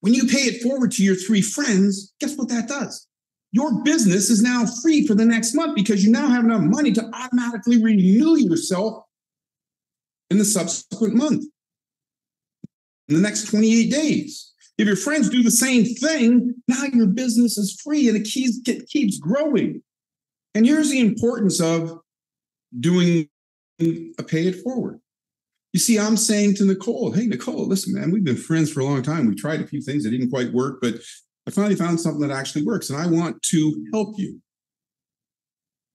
When you pay it forward to your 3 friends, guess what that does? Your business is now free for the next month because you now have enough money to automatically renew yourself in the subsequent month, in the next 28 days. If your friends do the same thing, now your business is free and it keeps growing. And here's the importance of doing a pay it forward. You see, I'm saying to Nicole, hey, Nicole, listen, man, we've been friends for a long time. We tried a few things that didn't quite work, but I finally found something that actually works, and I want to help you.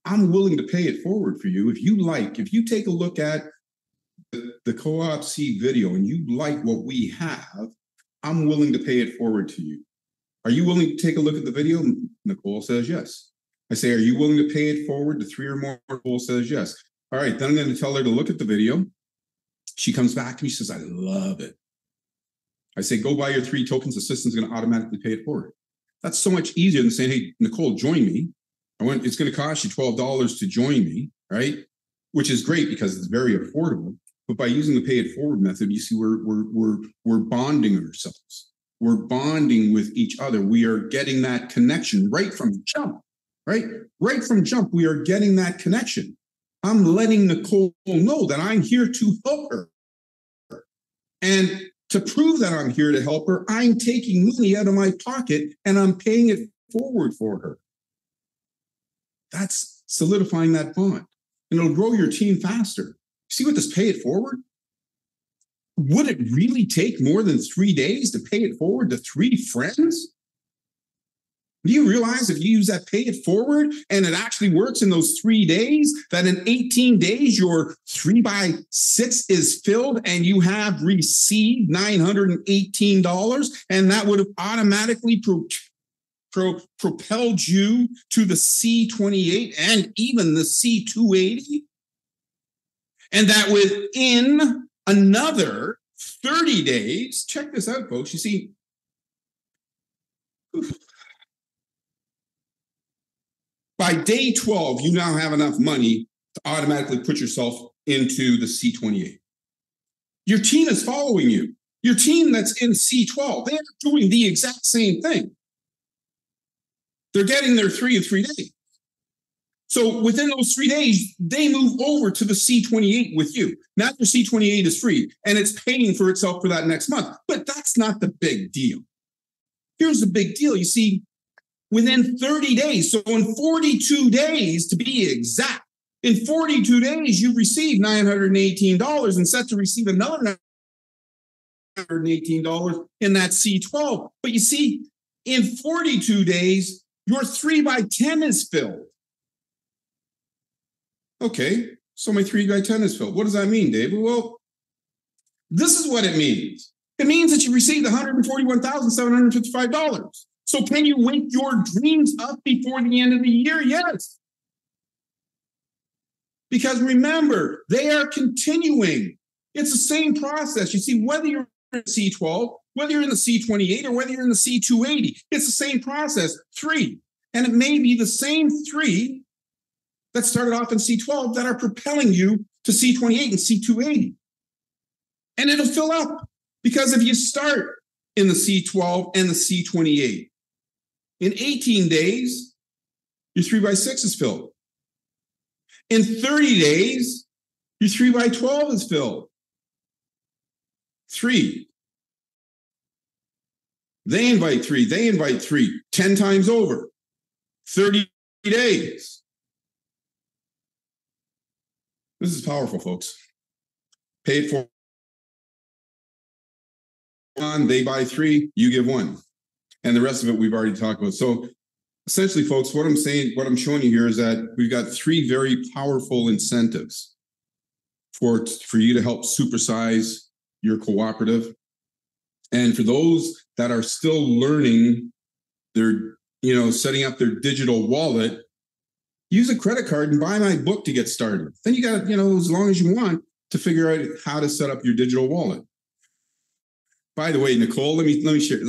I'm willing to pay it forward for you. If you take a look at the Co-op C video and you like what we have, I'm willing to pay it forward to you. Are you willing to take a look at the video? Nicole says yes. I say, are you willing to pay it forward to 3 or more? Nicole says yes. All right, then I'm going to tell her to look at the video. She comes back to me, she says, I love it. I say, go buy your 3 tokens. The system's going to automatically pay it forward. That's so much easier than saying, hey, Nicole, join me. It's going to cost you $12 to join me, right? Which is great because it's very affordable. But by using the pay it forward method, you see, we're bonding ourselves. We're bonding with each other. We are getting that connection right from jump, right? Right from jump, we are getting that connection. I'm letting Nicole know that I'm here to help her. And to prove that I'm here to help her, I'm taking money out of my pocket and I'm paying it forward for her. That's solidifying that bond. And it'll grow your team faster. See what this pay it forward? Would it really take more than 3 days to pay it forward to 3 friends? Do you realize if you use that pay it forward and it actually works in those 3 days, that in 18 days, your 3x6 is filled and you have received $918, and that would have automatically propelled you to the C28 and even the C280? And that within another 30 days, check this out, folks. You see, by day 12, you now have enough money to automatically put yourself into the C28. Your team is following you. Your team that's in C12, they're doing the exact same thing. They're getting their 3 in 3 days. So within those 3 days, they move over to the C28 with you. Now your C28 is free and it's paying for itself for that next month. But that's not the big deal. Here's the big deal. You see, within 30 days, so in 42 days to be exact, in 42 days, you receive $918 and set to receive another $918 in that C12. But you see, in 42 days, your 3x10 is filled. Okay, so my 3x10 is filled. What does that mean, David? Well, this is what it means. It means that you received $141,755. So can you wake your dreams up before the end of the year? Yes. Because remember, they are continuing. It's the same process. You see, whether you're in C12, whether you're in the C28, or whether you're in the C280, it's the same process, 3. And it may be the same 3 that started off in C12 that are propelling you to C28 and C280. And it'll fill up. Because if you start in the C12 and the C28, in 18 days, your 3x6 is filled. In 30 days, your 3x12 is filled. 3. They invite 3. They invite 3. 10 times over. 30 days. This is powerful, folks. Pay it for. They buy 3, you give 1. And the rest of it we've already talked about. So essentially, folks, what I'm saying, what I'm showing you here is that we've got 3 very powerful incentives for you to help supersize your cooperative. And for those that are still learning their, setting up their digital wallet, use a credit card and buy my book to get started. Then you got, as long as you want to figure out how to set up your digital wallet. By the way, Nicole, let me share.